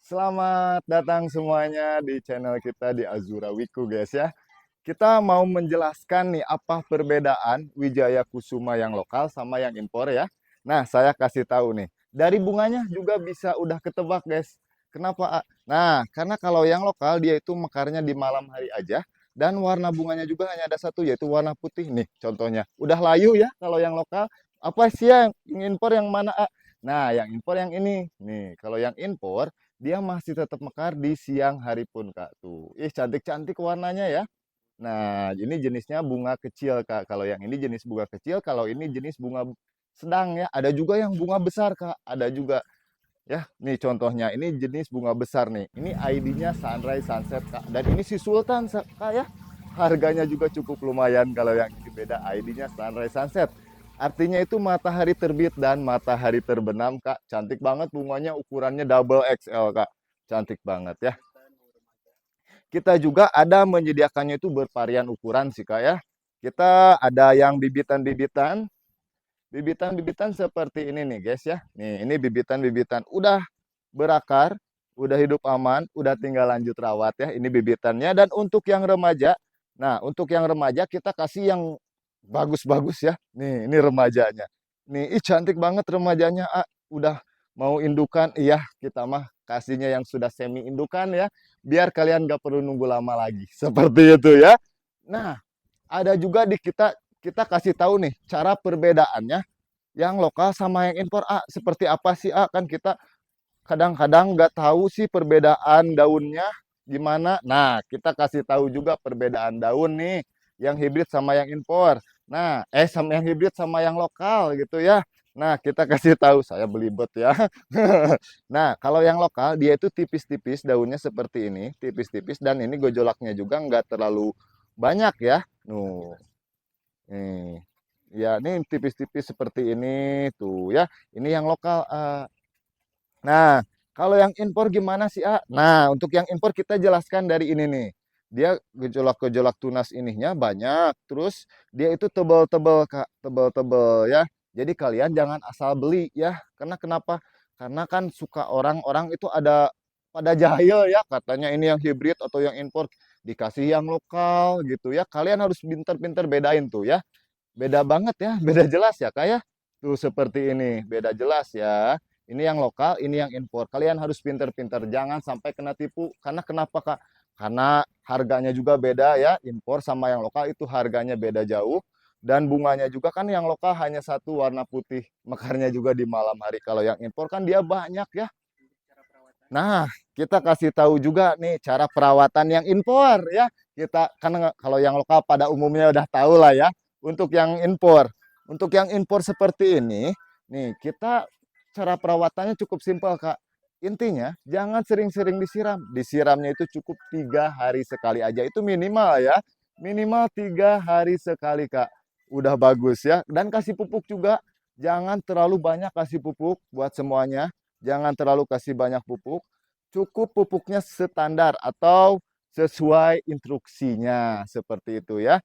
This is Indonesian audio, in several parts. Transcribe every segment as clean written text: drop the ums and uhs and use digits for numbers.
Selamat datang semuanya di channel kita di Azura Wiku guys ya. Kita mau menjelaskan nih apa perbedaan Wijaya Kusuma yang lokal sama yang impor ya. Nah, saya kasih tahu nih. Dari bunganya juga bisa udah ketebak guys. Kenapa? Nah, karena kalau yang lokal dia itu mekarnya di malam hari aja dan warna bunganya juga hanya ada satu yaitu warna putih nih contohnya. Udah layu ya kalau yang lokal. Apa sih yang impor yang mana? Nah, yang impor yang ini. Nih, kalau yang impor dia masih tetap mekar di siang hari pun Kak tuh. Ih, cantik-cantik warnanya ya. Nah, ini jenisnya bunga kecil, Kak. Kalau yang ini jenis bunga kecil, kalau ini jenis bunga sedang ya. Ada juga yang bunga besar, Kak. Ada juga ya. Nih contohnya, ini jenis bunga besar nih. Ini ID-nya Sunrise Sunset, Kak. Dan ini si Sultan, Kak ya. Harganya juga cukup lumayan kalau yang ini beda ID-nya Sunrise Sunset. Artinya itu matahari terbit dan matahari terbenam, Kak. Cantik banget bunganya, ukurannya double XL, Kak. Cantik banget ya. Kita juga ada menyediakannya itu bervarian ukuran sih Kak ya. Kita ada yang bibitan-bibitan, bibitan-bibitan seperti ini nih guys ya. Nih, ini bibitan-bibitan udah berakar, udah hidup aman, udah tinggal lanjut rawat ya. Ini bibitannya. Dan untuk yang remaja, nah untuk yang remaja kita kasih yang bagus-bagus ya. Nih, ini remajanya. Nih, ih cantik banget remajanya. Udah mau indukan, iya kita mah kasihnya yang sudah semi indukan ya, biar kalian gak perlu nunggu lama lagi. Seperti itu ya. Nah, ada juga di kita kasih tahu nih cara perbedaannya yang lokal sama yang impor. Seperti apa sih kan kita kadang-kadang nggak tahu sih perbedaan daunnya gimana. Nah, kita kasih tahu juga perbedaan daun nih yang hibrid sama yang impor. Nah, sama yang hibrid sama yang lokal gitu ya. Nah, kita kasih tahu, saya belibet ya. Nah, kalau yang lokal dia itu tipis-tipis daunnya seperti ini, tipis-tipis dan ini gojolaknya juga nggak terlalu banyak ya. Nih, ya ini tipis-tipis seperti ini tuh ya. Ini yang lokal. Nah, kalau yang impor gimana sih, Nah, untuk yang impor kita jelaskan dari ini nih. Dia gejolak-gejolak tunas ininya banyak, terus dia itu tebel-tebel, Kak, tebel-tebel ya. Jadi kalian jangan asal beli ya. Karena kenapa? Karena kan suka orang-orang itu ada pada jahil ya, katanya ini yang hibrid atau yang impor, dikasih yang lokal gitu ya. Kalian harus pinter-pinter bedain tuh ya. Beda banget ya, beda jelas ya Kak ya. Tuh seperti ini, beda jelas ya. Ini yang lokal, ini yang impor. Kalian harus pinter-pinter, jangan sampai kena tipu. Karena kenapa Kak? Karena harganya juga beda ya, impor sama yang lokal itu harganya beda jauh. Dan bunganya juga kan yang lokal hanya satu warna putih, mekarnya juga di malam hari. Kalau yang impor kan dia banyak ya. Nah, kita kasih tahu juga nih cara perawatan yang impor ya. Kita kan kalau yang lokal pada umumnya udah tahu lah ya. Untuk yang impor seperti ini, nih kita cara perawatannya cukup simpel Kak. Intinya jangan sering-sering disiram. Disiramnya itu cukup 3 hari sekali aja. Itu minimal ya. Minimal 3 hari sekali Kak. Udah bagus ya. Dan kasih pupuk juga. Jangan terlalu banyak kasih pupuk buat semuanya. Jangan terlalu kasih banyak pupuk. Cukup pupuknya standar atau sesuai instruksinya. Seperti itu ya.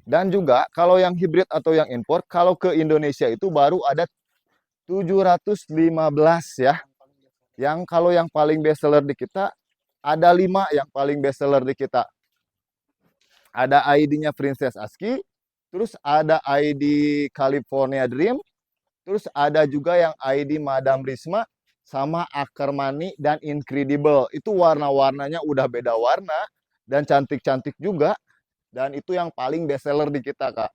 Dan juga kalau yang hibrid atau yang impor, kalau ke Indonesia itu baru ada 715 ya. Yang kalau yang paling best seller di kita, ada 5 yang paling best seller di kita. Ada ID-nya Princess Aski, terus ada ID California Dream, terus ada juga yang ID Madam Risma, sama Akermani dan Incredible. Itu warna-warnanya udah beda warna, dan cantik-cantik juga. Dan itu yang paling best seller di kita, Kak.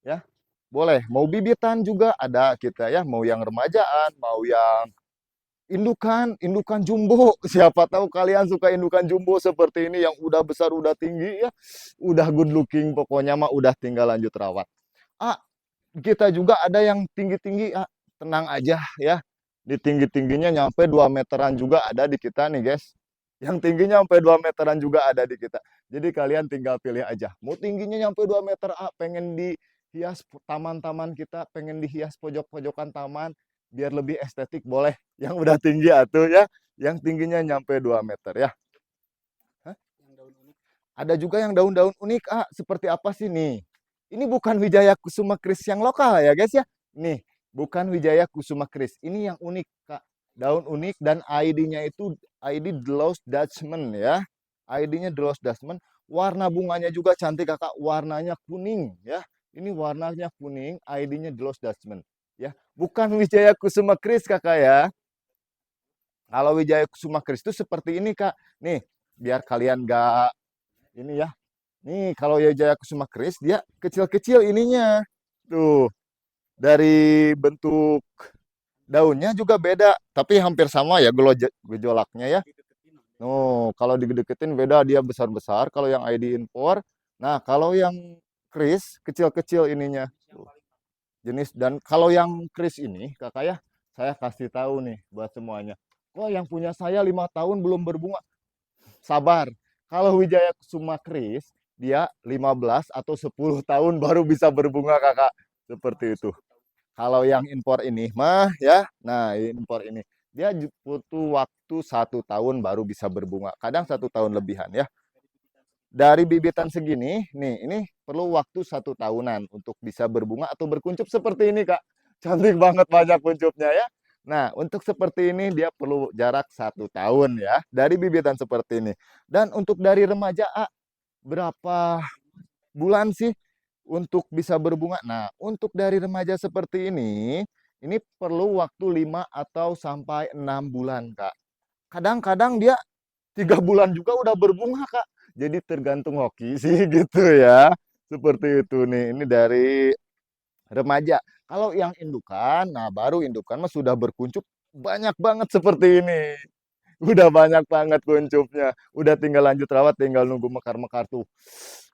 Ya, boleh. Mau bibitan juga ada kita ya. Mau yang remajaan, mau yang indukan jumbo. Siapa tahu kalian suka indukan jumbo seperti ini yang udah besar, udah tinggi ya. Udah good looking, pokoknya mah udah tinggal lanjut rawat. Ah, kita juga ada yang tinggi-tinggi, tenang aja ya. Di tinggi-tingginya nyampe 2 meteran juga ada di kita nih guys. Yang tingginya sampai 2 meteran juga ada di kita. Jadi kalian tinggal pilih aja. Mau tingginya nyampe 2 meter, pengen dihias taman-taman kita, pengen dihias pojok-pojokan taman, biar lebih estetik boleh. Yang udah tinggi atuh ya. Yang tingginya nyampe 2 meter ya. Hah? Ada juga yang daun-daun unik, seperti apa sih nih? Ini bukan Wijaya Kusuma Kris yang lokal ya guys ya. Nih, bukan Wijaya Kusuma Kris. Ini yang unik Kak. daun unik, dan ID-nya itu ID Delos Dutchman ya. ID-nya Delos Dutchman. Warna bunganya juga cantik kakak, warnanya kuning ya. Ini warnanya kuning, ID-nya Delos Dutchman ya. Bukan Wijaya Kusuma Kris kakak ya. Kalau Wijaya Kusuma Kris itu seperti ini kak. Nih, biar kalian gak ini ya. Nih, kalau Wijaya Kusuma Kris dia kecil-kecil ininya. Tuh, dari bentuk daunnya juga beda, tapi hampir sama ya gejolaknya ya. No, kalau dideketin beda, dia besar-besar. Kalau yang ID impor, nah kalau yang Kris kecil-kecil ininya jenis. Dan kalau yang Kris ini kakak ya, saya kasih tahu nih buat semuanya. Wah, yang punya saya 5 tahun belum berbunga. Sabar. Kalau Wijaya Kusuma Kris, dia 15 atau 10 tahun baru bisa berbunga kakak. Seperti itu. Kalau yang impor ini mah ya, nah impor ini dia butuh waktu 1 tahun baru bisa berbunga. Kadang 1 tahun lebihan ya. Dari bibitan segini, nih ini perlu waktu 1 tahunan untuk bisa berbunga atau berkuncup seperti ini kak. Cantik banget banyak kuncupnya ya. Nah untuk seperti ini dia perlu jarak 1 tahun ya. Dari bibitan seperti ini. Dan untuk dari remaja berapa bulan sih untuk bisa berbunga? Nah, untuk dari remaja seperti ini perlu waktu 5 atau sampai 6 bulan, Kak. Kadang-kadang dia 3 bulan juga udah berbunga, Kak. Jadi tergantung hoki sih gitu ya. Seperti itu nih. Ini dari remaja. Kalau yang indukan, nah baru indukan mah sudah berkuncup banyak banget seperti ini. Udah banyak banget kuncupnya. Udah tinggal lanjut rawat, tinggal nunggu mekar-mekar tuh.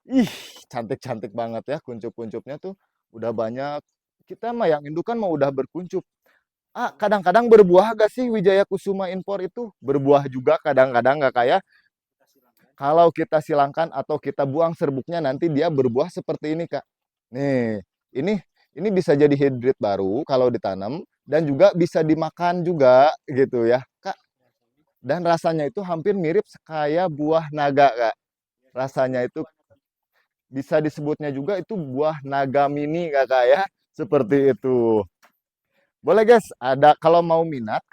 Ih, cantik-cantik banget ya kuncup-kuncupnya tuh. Udah banyak. Kita mah yang indukan mah udah berkuncup. Kadang-kadang berbuah gak sih Wijaya Kusuma impor itu? Berbuah juga kadang-kadang gak kayak. Kalau kita silangkan atau kita buang serbuknya nanti dia berbuah seperti ini, Kak. Nih, ini ini bisa jadi hibrid baru kalau ditanam dan juga bisa dimakan juga gitu ya, Kak. Dan rasanya itu hampir mirip kayak buah naga, Kak. Rasanya itu bisa disebutnya juga itu buah naga mini, Kakak ya. Seperti itu. Boleh guys, ada kalau minat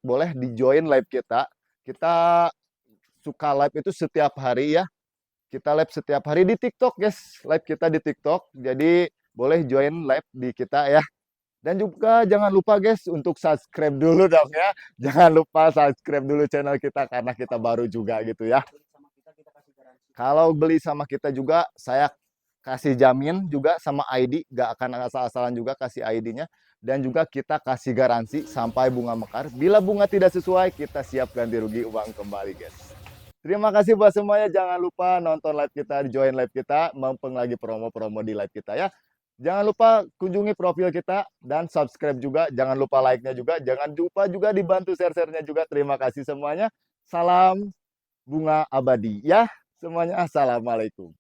boleh di join live kita. Kita suka live itu setiap hari ya. Kita live setiap hari di TikTok, guys. Live kita di TikTok. Jadi boleh join live di kita ya. Dan juga jangan lupa guys untuk subscribe dulu dong ya. Jangan lupa subscribe dulu channel kita karena kita baru juga gitu ya. Kalau beli sama kita juga saya kasih jamin juga sama ID, gak akan asal-asalan juga kasih ID-nya. Dan juga kita kasih garansi sampai bunga mekar. Bila bunga tidak sesuai, kita siap ganti rugi uang kembali guys. Terima kasih buat semuanya. Jangan lupa nonton live kita, join live kita, mumpung lagi promo-promo di live kita ya. Jangan lupa kunjungi profil kita dan subscribe juga. Jangan lupa like-nya juga. Jangan lupa juga dibantu share-share-nya juga. Terima kasih semuanya. Salam bunga abadi ya. Semuanya assalamualaikum.